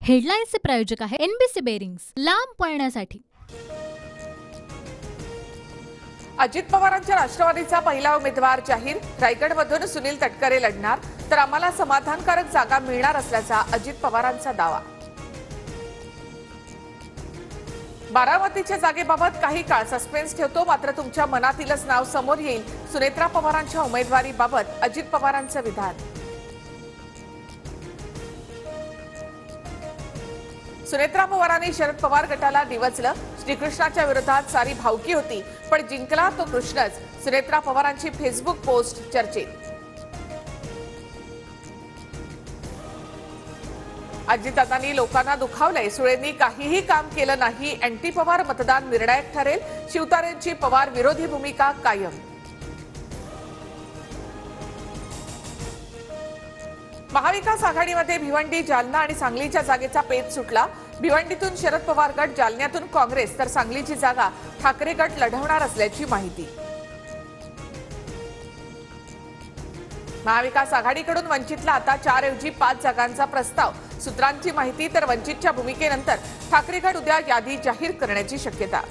हेडलाईन्सचे प्रायोजक आहे NBC bearings, लांब पळण्यासाठी। अजित पवारांच्या राष्ट्रवादीचा पहिला उमेदवार जाहीर। रायगडमधून सुनील तटकरे लढणार, तर आम्हाला समाधानकारक जागा मिळणार असल्याचा अजित पवारांचा दावा। बारामतीच्या जागेबाबत काही काळ सस्पेन्स ठेवतो, मात्र तुमच्या मनातीलच नाव समोर येईल। सुनेत्रा पवारांच्या उमेदवारीबाबत अजित पवारांचं विधान। सुनेत्रा पवारांनी शरद पवार गटाला डिवचलं। श्रीकृष्णाच्या विरोधात सारी भावकी होती, पण जिंकला तो कृष्णच। सुनेत्रा पवारांची फेसबुक पोस्ट चर्चेत। अजितदादांनी लोकांना दुखावलंय, सुळेंनी काहीही काम केलं नाही। अँटी पवार मतदान निर्णायक ठरेल। शिवतारेंची पवार विरोधी भूमिका कायम। महाविकास आघाडीमध्ये भिवंडी, जालना आणि सांगलीच्या जागेचा पेच सुटला। भिवंडीतून शरद पवार गट, जालन्यातून काँग्रेस, तर सांगलीची जागा ठाकरे गट लढवणार असल्याची माहिती। महाविकास आघाडीकडून वंचितला आता 4 ऐवजी 5 जागांचा प्रस्ताव। सूत्रांची माहिती, तर वंचितच्या भूमिकेनंतर ठाकरे गट उद्या यादी जाहीर करण्याची शक्यता।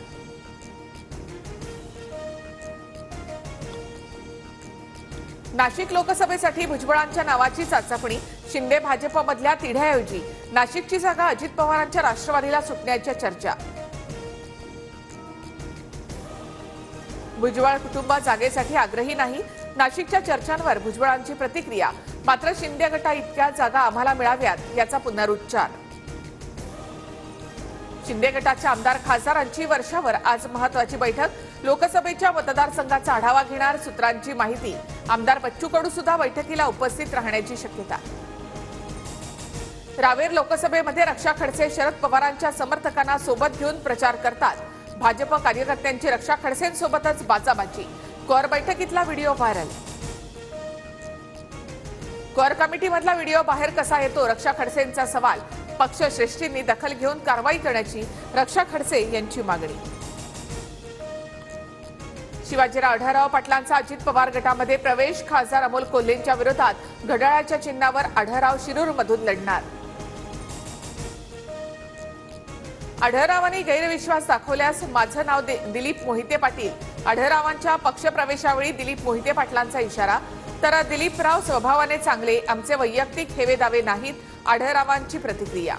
नाशिक लोकसभेसाठी भुजबळांच्या नावाची चाचपणी। शिंदे भाजपमधल्या तिढ्याऐवजी नाशिकची जागा अजित पवारांच्या राष्ट्रवादीला सुटण्याच्या चर्चा। भुजबळ कुटुंब जागेसाठी आग्रही नाही, नाशिकच्या चर्चांवर भुजबळांची प्रतिक्रिया। मात्र शिंदे गटा इतक्या जागा आम्हाला मिळाव्यात याचा पुनरुच्चार। शिंदे गटाच्या आमदार खासदारांची वर्षावर आज महत्वाची बैठक। लोकसभेच्या मतदारसंघाचा आढावा घेणार। सूत्रांची माहिती, आमदार बच्चू कडू सुद्धा बैठकीला उपस्थित राहण्याची शक्यता। रावेर लोकसभेमध्ये रक्षा खडसे शरद पवारांच्या समर्थकांना सोबत घेऊन प्रचार करतात। भाजप कार्यकर्त्यांची रक्षा खडसेंसोबतच बाचाबाची। कोर बैठकीतला व्हिडिओ व्हायरल। कोर कमिटीमधला व्हिडिओ बाहेर कसा येतो, रक्षा खडसेंचा सवाल। पक्षश्रेष्ठींनी दखल घेऊन कारवाई करण्याची रक्षा खडसे यांची मागणी। शिवाजीराव आढळराव पाटलांचा अजित पवार गटामध्ये प्रवेश। खासदार अमोल कोल्हेंच्या विरोधात घड्याळाच्या चिन्हावर आढळराव शिरूरमधून लढणार। आढळरावांनी गैरविश्वास दाखवल्यास माझं नाव दिलीप मोहिते पाटील। आढळरावांच्या पक्षप्रवेशावेळी दिलीप मोहिते पाटलांचा इशारा। तर दिलीपराव स्वभावाने चांगले, आमचे वैयक्तिक हेवे दावे नाहीत। आढळरावांची प्रतिक्रिया।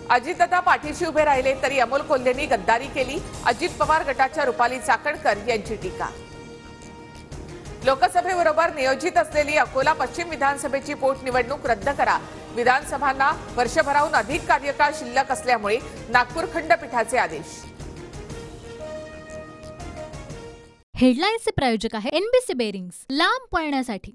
अजितदादा पाठीशी उभे राहिले तरी अमोल कोल्हेंनी गद्दारी केली। अजित पवार गटाच्या रुपाली चाकणकर यांची टीका। लोकसभेबरोबर नियोजित असलेली अकोला पश्चिम विधानसभेची पोटनिवडणूक रद्द करा। विधानसभांना वर्षभराहून अधिक कार्यकाळ शिल्लक असल्यामुळे नागपूर खंडपीठाचे आदेश। हेडलाईन्सचे प्रायोजक आहे एनबीसी बेरिंग्स, लांब पळण्यासाठी।